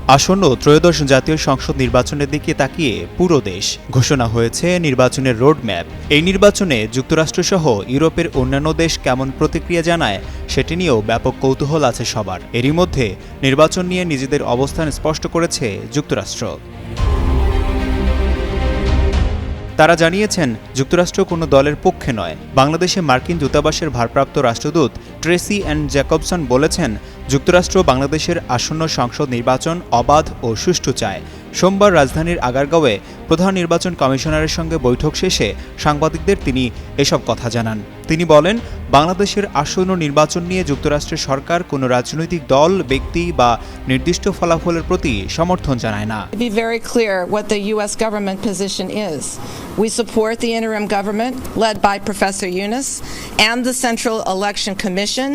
আসন্ন ত্রয়োদশ জাতীয় সংসদ নির্বাচনের দিকে তাকিয়ে পুরো দেশ ঘোষণা হয়েছে নির্বাচনের রোডম্যাপ। এই নির্বাচনে যুক্তরাষ্ট্রসহ ইউরোপের অন্যান্য দেশ কেমন প্রতিক্রিয়া জানায় সেটি নিয়েও ব্যাপক কৌতূহল আছে সবার। এরই মধ্যে নির্বাচন নিয়ে নিজেদের অবস্থান স্পষ্ট করেছে যুক্তরাষ্ট্র। তারা জানিয়েছেন যুক্তরাষ্ট্র কোনো দলের পক্ষে নয়। বাংলাদেশে মার্কিন দূতাবাসের ভারপ্রাপ্ত রাষ্ট্রদূত ট্রেসি অ্যান্ড জ্যাকবসন বলেছেন, যুক্তরাষ্ট্র বাংলাদেশের আসন্ন সংসদ নির্বাচন অবাধ ও সুষ্ঠু চায়। সোমবার রাজধানীর আগারগাঁওয়ে প্রধান নির্বাচন কমিশনারের সঙ্গে বৈঠক শেষে সাংবাদিকদের তিনি এসব কথা জানান। তিনি বলেন, বাংলাদেশের আসন্ন নির্বাচন নিয়ে যুক্তরাষ্ট্রের সরকার কোনো রাজনৈতিক দল, ব্যক্তি বা নির্দিষ্ট ফলাফলের প্রতি সমর্থন জানায় না। To be very clear what the U.S. government position is. We support the interim government led by Professor Yunus and the Central Election Commission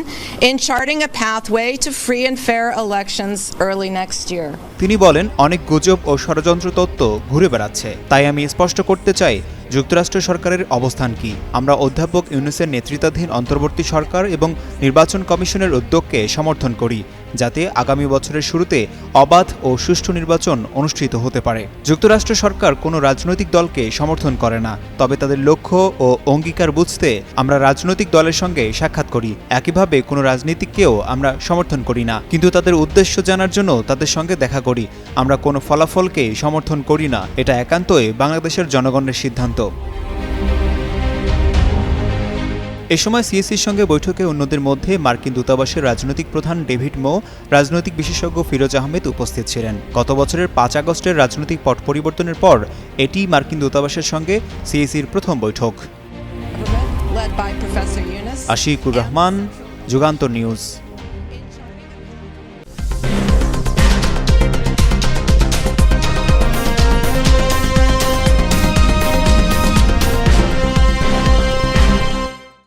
in charting a pathway to free and fair elections early next year. তিনি বলেন, অনেক গুজব ও ষড়যন্ত্র তত্ত্ব ঘুরে বেড়াচ্ছে, তাই আমি স্পষ্ট করতে চাই যুক্তরাষ্ট্র সরকারের অবস্থান কি। আমরা অধ্যাপক ইউনুসের নেতৃত্বাধীন অন্তর্বর্তী সরকার এবং নির্বাচন কমিশনের উদ্যোগকে সমর্থন করি, যাতে আগামী বছরের শুরুতে অবাধ ও সুষ্ঠু নির্বাচন অনুষ্ঠিত হতে পারে। যুক্তরাষ্ট্র সরকার কোনো রাজনৈতিক দলকে সমর্থন করে না, তবে তাদের লক্ষ্য ও অঙ্গীকার বুঝতে আমরা রাজনৈতিক দলের সঙ্গে সাক্ষাৎ করি। একইভাবে কোনো রাজনীতিককেও আমরা সমর্থন করি না, কিন্তু তাদের উদ্দেশ্য জানার জন্য তাদের সঙ্গে দেখা করি। আমরা কোনো ফলাফলকে সমর্থন করি না, এটা একান্তই বাংলাদেশের জনগণের সিদ্ধান্ত। এ সময় সিএসির সঙ্গে বৈঠকে অন্যদের মধ্যে মার্কিন দূতাবাসের রাজনৈতিক প্রধান ডেভিড মো, রাজনৈতিক বিশেষজ্ঞ ফিরোজ আহমেদ উপস্থিত ছিলেন। গত বছরের ৫ আগস্টের রাজনৈতিক পট পরিবর্তনের পর এটি মার্কিন দূতাবাসের সঙ্গে সিএসির প্রথম বৈঠক। আশিকুর রহমান, যুগান্তর নিউজ।